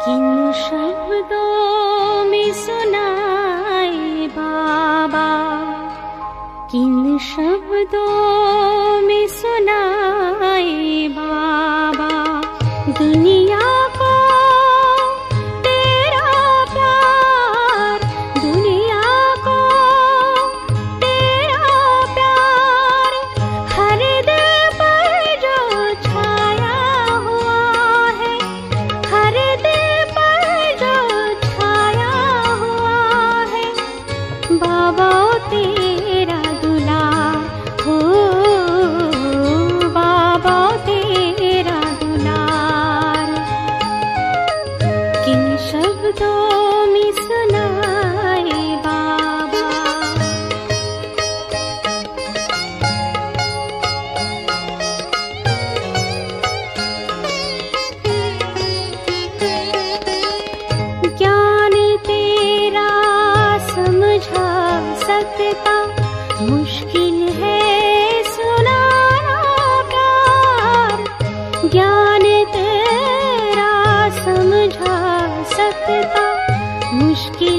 किन शब्दों में सुनाए बाबा, किन शब्दों में सुनाए बाबा, दुनिया को तेरा प्यार, दुनिया को तेरा प्यार, हर दिल पर जो छाया हुआ है, हर दिल पर जो छाया हुआ है, बाबा तेरा दुलार हो, बाबा तेरा दुलार, किन शब्दों में सुनाए बाबा। ज्ञान तेरा समझा सकता, मुश्किल है सुनाना प्यार, ज्ञान तेरा समझा सकता, मुश्किल